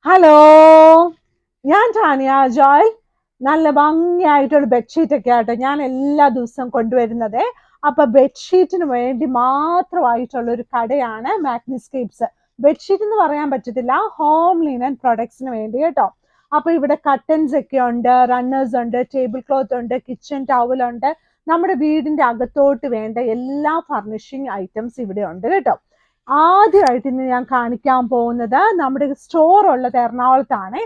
Hello, ഞാൻ ടാനിയ ജോയ്. നല്ല ഭംഗിയായിട്ടൊരു bedsheet ഒക്കെ ആട്ടോ ഞാൻ എല്ലാ ദിവസവും കൊണ്ടുവരുന്നത്. അപ്പൊ ബെഡ്ഷീറ്റിന് വേണ്ടി മാത്രമായിട്ടുള്ള ഒരു കടയാണ് മാഗ്നിസ്കേപ്സ്. ബെഡ്ഷീറ്റ് എന്ന് പറയാൻ പറ്റത്തില്ല, ഹോം ലിനൻ പ്രൊഡക്ട്സിന് വേണ്ടി കേട്ടോ. അപ്പൊ ഇവിടെ കട്ടൻസ് ഒക്കെ ഉണ്ട്, റണ്ണേഴ്സ് ഉണ്ട്, ടേബിൾ ക്ലോത്ത് ഉണ്ട്, കിച്ചൺ ടവൽ ഉണ്ട്. നമ്മുടെ വീടിന്റെ അകത്തോട്ട് വേണ്ട എല്ലാ ഫർണിഷിങ് ഐറ്റംസ് ഇവിടെ ഉണ്ട് കേട്ടോ. ആദ്യമായിട്ട് ഇന്ന് ഞാൻ കാണിക്കാൻ പോകുന്നത് നമ്മുടെ സ്റ്റോർ ഉള്ളത് എറണാകുളത്താണ്.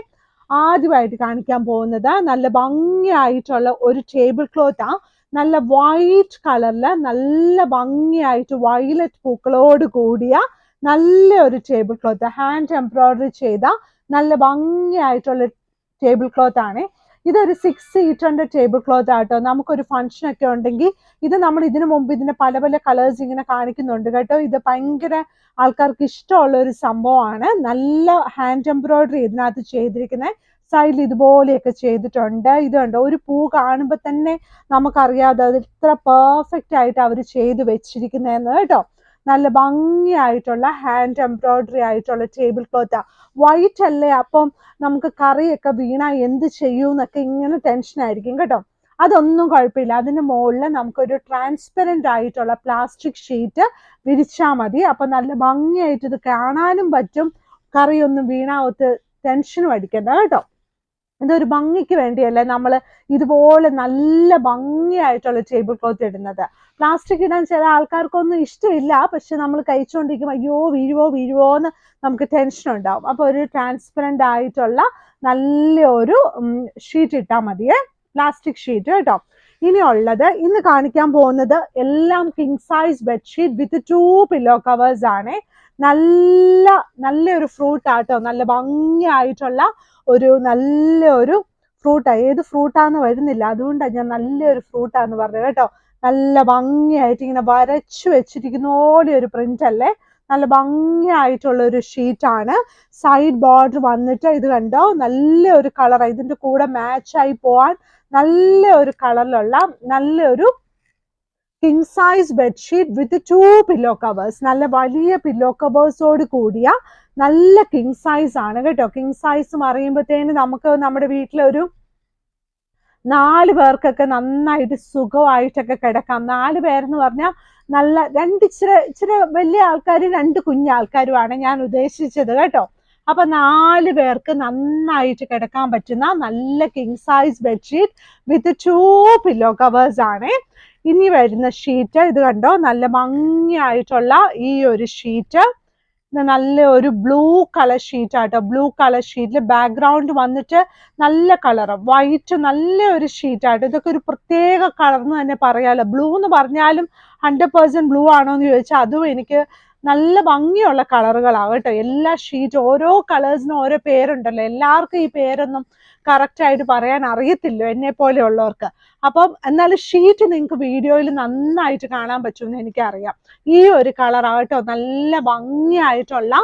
ആദ്യമായിട്ട് കാണിക്കാൻ പോകുന്നത് നല്ല ഭംഗിയായിട്ടുള്ള ഒരു ടേബിൾ ക്ലോത്താ. നല്ല വൈറ്റ് കളറില് നല്ല ഭംഗിയായിട്ട് വയലറ്റ് പൂക്കളോട് കൂടിയ നല്ല ഒരു ടേബിൾ ക്ലോത്ത്, ഹാൻഡ് എംബ്രോയിഡറി ചെയ്ത നല്ല ഭംഗിയായിട്ടുള്ള ടേബിൾ ക്ലോത്ത് ആണ്. ഇതൊരു 6 സീറ്ററിന്റെ ടേബിൾ ക്ലോത്ത് ആട്ടോ. നമുക്കൊരു ഫംഗ്ഷൻ ഒക്കെ ഉണ്ടെങ്കിൽ ഇത് നമ്മൾ ഇതിനു മുമ്പ് ഇതിന്റെ പല പല കളേഴ്സ് ഇങ്ങനെ കാണിക്കുന്നുണ്ട് കേട്ടോ. ഇത് ഭയങ്കര ആൾക്കാർക്ക് ഇഷ്ടമുള്ള ഒരു സംഭവമാണ്. നല്ല ഹാൻഡ് എംബ്രോയിഡറി ഇതിനകത്ത് ചെയ്തിരിക്കുന്നത്. സൈഡിൽ ഇതുപോലെയൊക്കെ ചെയ്തിട്ടുണ്ട്. ഇതുണ്ട്, ഒരു പൂ കാണുമ്പോൾ തന്നെ നമുക്കറിയാതെ അത് ഇത്ര പെർഫെക്റ്റ് ആയിട്ട് അവർ ചെയ്ത് വെച്ചിരിക്കുന്നതെന്ന് കേട്ടോ. നല്ല ഭംഗിയായിട്ടുള്ള ഹാൻഡ് എംബ്രോയിഡറി ആയിട്ടുള്ള ടേബിൾ ക്ലോത്ത്. വൈറ്റ് അല്ലേ, അപ്പം നമുക്ക് കറിയൊക്കെ വീണാ എന്ത് ചെയ്യൂന്നൊക്കെ ഇങ്ങനെ ടെൻഷൻ ആയിരിക്കും കേട്ടോ. അതൊന്നും കുഴപ്പമില്ല. അതിന് മുകളിൽ നമുക്കൊരു ട്രാൻസ്പെറന്റ് ആയിട്ടുള്ള പ്ലാസ്റ്റിക് ഷീറ്റ് വിരിച്ചാൽ മതി. അപ്പൊ നല്ല ഭംഗിയായിട്ട് ഇത് കാണാനും പറ്റും. കറിയൊന്നും വീണാവത്ത് ടെൻഷനും അടിക്കണ്ട കേട്ടോ. ഇതൊരു ഭംഗിക്ക് വേണ്ടിയല്ലേ നമ്മൾ ഇതുപോലെ നല്ല ഭംഗിയായിട്ടുള്ള ടേബിൾ ക്ലോത്ത് ഇടുന്നത്. പ്ലാസ്റ്റിക് ഇടാൻ ചില ആൾക്കാർക്കൊന്നും ഇഷ്ടമില്ല. പക്ഷെ നമ്മൾ കഴിച്ചുകൊണ്ടിരിക്കും, അയ്യോ വീഴുവോ എന്ന് നമുക്ക് ടെൻഷൻ ഉണ്ടാവും. അപ്പൊ ഒരു ട്രാൻസ്പെറന്റ് ആയിട്ടുള്ള നല്ല ഒരു ഷീറ്റ് ഇട്ടാൽ മതിയേ, പ്ലാസ്റ്റിക് ഷീറ്റ് കേട്ടോ. ഇനിയുള്ളത് ഇന്ന് കാണിക്കാൻ പോകുന്നത് എല്ലാം king size bedsheet with 2 pillow covers ആണ്. നല്ലൊരു ഫ്രൂട്ട് ആട്ടോ. നല്ല ഭംഗിയായിട്ടുള്ള നല്ലൊരു ഫ്രൂട്ടാ. ഏത് ഫ്രൂട്ടാന്ന് വരുന്നില്ല, അതുകൊണ്ടാണ് ഞാൻ നല്ലൊരു ഫ്രൂട്ടാന്ന് പറഞ്ഞത് കേട്ടോ. നല്ല ഭംഗിയായിട്ട് ഇങ്ങനെ വരച്ചു വെച്ചിരിക്കുന്ന പോലെ ഒരു പ്രിന്റ് അല്ലേ. നല്ല ഭംഗിയായിട്ടുള്ള ഒരു ഷീറ്റാണ്. സൈഡ് ബോർഡർ വന്നിട്ട് ഇത് കണ്ടോ, നല്ലൊരു കളർ, ഇതിന്റെ കൂടെ മാച്ചായി പോവാൻ നല്ല ഒരു കളറിലുള്ള നല്ലൊരു king size bedsheet with 2 pillow covers. നല്ല വലിയ പില്ലോ കവേഴ്സോട് കൂടിയ നല്ല കിങ് സൈസ് ആണ് കേട്ടോ. കിങ് സൈസ് പറയുമ്പോഴത്തേന് നമുക്ക് നമ്മുടെ വീട്ടിലൊരു 4 പേർക്കൊക്കെ നന്നായിട്ട് സുഖമായിട്ടൊക്കെ കിടക്കാം. 4 പേരെന്ന് പറഞ്ഞാൽ നല്ല ഇച്ചിരി വലിയ ആൾക്കാരും 2 കുഞ്ഞാൾക്കാരുമാണ് ഞാൻ ഉദ്ദേശിച്ചത് കേട്ടോ. അപ്പൊ 4 പേർക്ക് നന്നായിട്ട് കിടക്കാൻ പറ്റുന്ന നല്ല king size bedsheet with 2 pillow covers ആണ്. ഇനി വരുന്ന ഷീറ്റ് ഇത് കണ്ടോ, നല്ല ഭംഗിയായിട്ടുള്ള ഈ ഒരു ഷീറ്റ്. നല്ല ഒരു ബ്ലൂ കളർ ഷീറ്റ് ആട്ടോ. ബ്ലൂ കളർ ഷീറ്റിൽ ബാക്ക്ഗ്രൗണ്ട് വന്നിട്ട് നല്ല കളർ വൈറ്റ്, നല്ല ഒരു ഷീറ്റ് ആട്ടോ. ഇതൊക്കെ ഒരു പ്രത്യേക കളർ എന്ന് തന്നെ പറയാലോ. ബ്ലൂ എന്ന് പറഞ്ഞാലും 100% ബ്ലൂ ആണോ എന്ന് ചോദിച്ചാൽ അതും എനിക്ക് നല്ല ഭംഗിയുള്ള കളറുകളാണ് കേട്ടോ. എല്ലാ ഷീറ്റ് ഓരോ കളേഴ്സിനും ഓരോ പേരുണ്ടല്ലോ. എല്ലാവർക്കും ഈ പേരൊന്നും കറക്റ്റ് ആയിട്ട് പറയാൻ അറിയത്തില്ലോ എന്നെ പോലെയുള്ളവർക്ക്. അപ്പം എന്നാലും ഷീറ്റ് നിങ്ങൾക്ക് വീഡിയോയിൽ നന്നായിട്ട് കാണാൻ പറ്റുമെന്ന് എനിക്കറിയാം. ഈ ഒരു കളറാട്ടോ, നല്ല ഭംഗിയായിട്ടുള്ള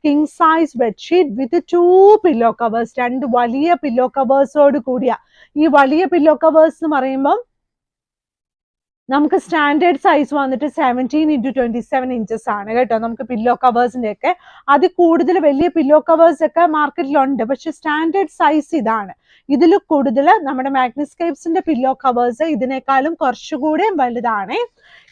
king size bedsheet with 2 pillow covers. 2 വലിയ പില്ലോ കവേഴ്സോട് കൂടിയ. ഈ വലിയ പില്ലോ കവേഴ്സ് എന്ന് പറയുമ്പം നമുക്ക് സ്റ്റാൻഡേർഡ് സൈസ് വന്നിട്ട് 17x27 ഇഞ്ചസ് ആണ് കേട്ടോ. നമുക്ക് പില്ലോ കവേഴ്സിന്റെ ഒക്കെ അതിൽ കൂടുതൽ വലിയ പില്ലോ കവേഴ്സ് ഒക്കെ മാർക്കറ്റിലുണ്ട്. പക്ഷെ സ്റ്റാൻഡേർഡ് സൈസ് ഇതാണ്. ഇതിൽ കൂടുതൽ നമ്മുടെ മാഗ്നിസ്കേപ്സിന്റെ പില്ലോ കവേഴ്സ് ഇതിനേക്കാളും കുറച്ചുകൂടെ വലുതാണ്.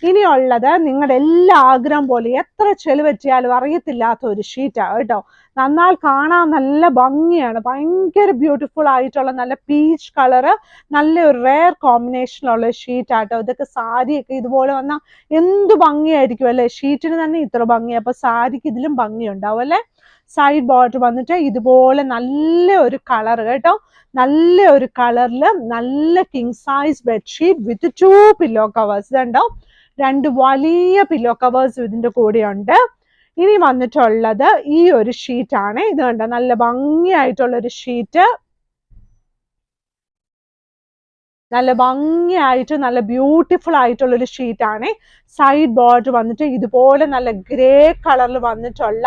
ഇനിയുള്ളത് നിങ്ങളുടെ എല്ലാ ആഗ്രഹം പോലെ എത്ര ചെലവറ്റിയാലും അറിയത്തില്ലാത്ത ഒരു ഷീറ്റാണ് കേട്ടോ. നന്നാൽ കാണാൻ നല്ല ഭംഗിയാണ്. ഭയങ്കര ബ്യൂട്ടിഫുൾ ആയിട്ടുള്ള നല്ല പീച്ച് കളറ്, നല്ല ഒരു റെയർ കോമ്പിനേഷനുള്ള ഷീറ്റ് ആട്ടോ. ഇതൊക്കെ സാരിയൊക്കെ ഇതുപോലെ വന്നാൽ എന്ത് ഭംഗിയായിരിക്കും അല്ലെ. ഷീറ്റിന് തന്നെ ഇത്ര ഭംഗി, അപ്പൊ സാരിക്ക് ഇതിലും ഭംഗി ഉണ്ടാവും അല്ലെ. സൈഡ് ബോർഡർ വന്നിട്ട് ഇതുപോലെ നല്ല ഒരു കളർ കേട്ടോ. നല്ല ഒരു കളറില് നല്ല king size bedsheet with 2 pillow covers. ഇതുണ്ടോ, 2 വലിയ പില്ലോ കവേഴ്സ് ഇതിന്റെ കൂടെ ഉണ്ട്. ഇനി വന്നിട്ടുള്ളത് ഈ ഒരു ഷീറ്റ് ആണ്. ഇത് കണ്ടോ, നല്ല ഭംഗിയായിട്ടുള്ള ഒരു ഷീറ്റ്. നല്ല ഭംഗിയായിട്ട് നല്ല ബ്യൂട്ടിഫുൾ ആയിട്ടുള്ളൊരു ഷീറ്റാണ്. സൈഡ് ബോർഡർ വന്നിട്ട് ഇതുപോലെ നല്ല ഗ്രേ കളറിൽ വന്നിട്ടുള്ള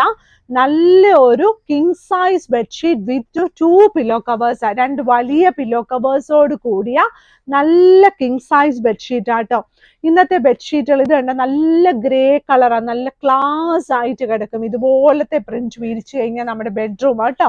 നല്ല ഒരു king size bedsheet with 2 pillow covers, 2 വലിയ പില്ലോ കവേഴ്സോട് കൂടിയ നല്ല കിങ് സൈസ് ബെഡ്ഷീറ്റ് ആട്ടോ. ഇന്നത്തെ ബെഡ്ഷീറ്റുകൾ ഇത് കണ്ട നല്ല ഗ്രേ കളറാണ്, നല്ല ക്ലാസ് ആയിട്ട് കിടക്കും. ഇതുപോലത്തെ പ്രിന്റ് വിരിച്ചു കഴിഞ്ഞാൽ നമ്മുടെ ബെഡ്റൂം ആട്ടോ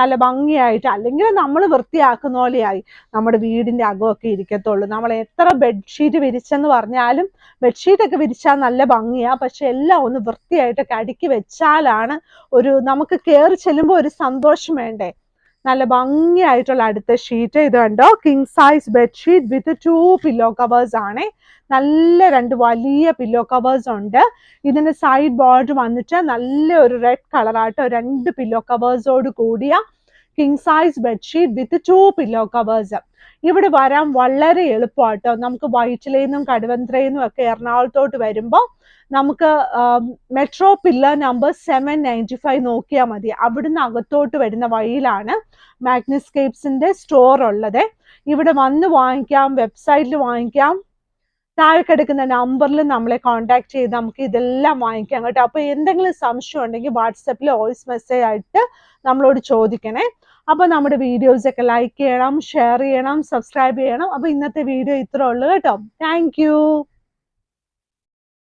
നല്ല ഭംഗിയായിട്ട്, അല്ലെങ്കിൽ നമ്മൾ വൃത്തിയാക്കുന്ന പോലെയായി നമ്മുടെ വീടിന്റെ അകമൊക്കെ ഇരിക്കത്തുള്ളൂ. നമ്മൾ എത്ര ബെഡ്ഷീറ്റ് വിരിച്ചെന്ന് പറഞ്ഞാലും ബെഡ്ഷീറ്റൊക്കെ വിരിച്ചാൽ നല്ല ഭംഗിയാ, പക്ഷെ എല്ലാം ഒന്ന് വൃത്തിയായിട്ടൊക്കെ അടുക്കി വെച്ചാലാണ് ഒരു നമുക്ക് കയറി ചെല്ലുമ്പോൾ ഒരു സന്തോഷം വേണ്ടേ. നല്ല ഭംഗിയായിട്ടുള്ള അടുത്ത ഷീറ്റ് ഇത് കണ്ടോ, king size bedsheet with 2 pillow covers ആണ്. നല്ല 2 വലിയ പില്ലോ കവേഴ്സ് ഉണ്ട്. ഇതിന്റെ സൈഡ് ബോർഡർ വന്നിട്ട് നല്ല ഒരു റെഡ് കളറാട്ടോ, 2 പില്ലോ കവേഴ്സോട് കൂടിയ king size bedsheet with 2 pillow covers. ഇവിടെ വരാൻ വളരെ എളുപ്പമാട്ടോ. നമുക്ക് വൈറ്റിലയിൽ നിന്നും കടുവന്ത്രയിൽ നിന്നും ഒക്കെ എറണാകുളത്തോട്ട് വരുമ്പോൾ നമുക്ക് മെട്രോ പില്ലർ നമ്പർ 795 നോക്കിയാൽ മതി. അവിടുന്ന് അകത്തോട്ട് വരുന്ന വഴിയിലാണ് മാഗ്നസ്കേപ്സിന്റെ സ്റ്റോർ ഉള്ളത്. ഇവിടെ വന്ന് വാങ്ങിക്കാം, വെബ്സൈറ്റിൽ വാങ്ങിക്കാം, താഴെ കിടക്കുന്ന നമ്പറിൽ നമ്മളെ കോൺടാക്ട് ചെയ്ത് നമുക്ക് ഇതെല്ലാം വാങ്ങിക്കാം കേട്ടോ. അപ്പൊ എന്തെങ്കിലും സംശയം ഉണ്ടെങ്കിൽ വാട്സപ്പിൽ വോയിസ് മെസ്സേജ് ആയിട്ട് നമ്മളോട് ചോദിക്കണേ. അപ്പൊ നമ്മുടെ വീഡിയോസ് ഒക്കെ ലൈക്ക് ചെയ്യണം, ഷെയർ ചെയ്യണം, സബ്സ്ക്രൈബ് ചെയ്യണം. അപ്പൊ ഇന്നത്തെ വീഡിയോ ഇത്രേ ഉള്ളൂ കേട്ടോ. താങ്ക്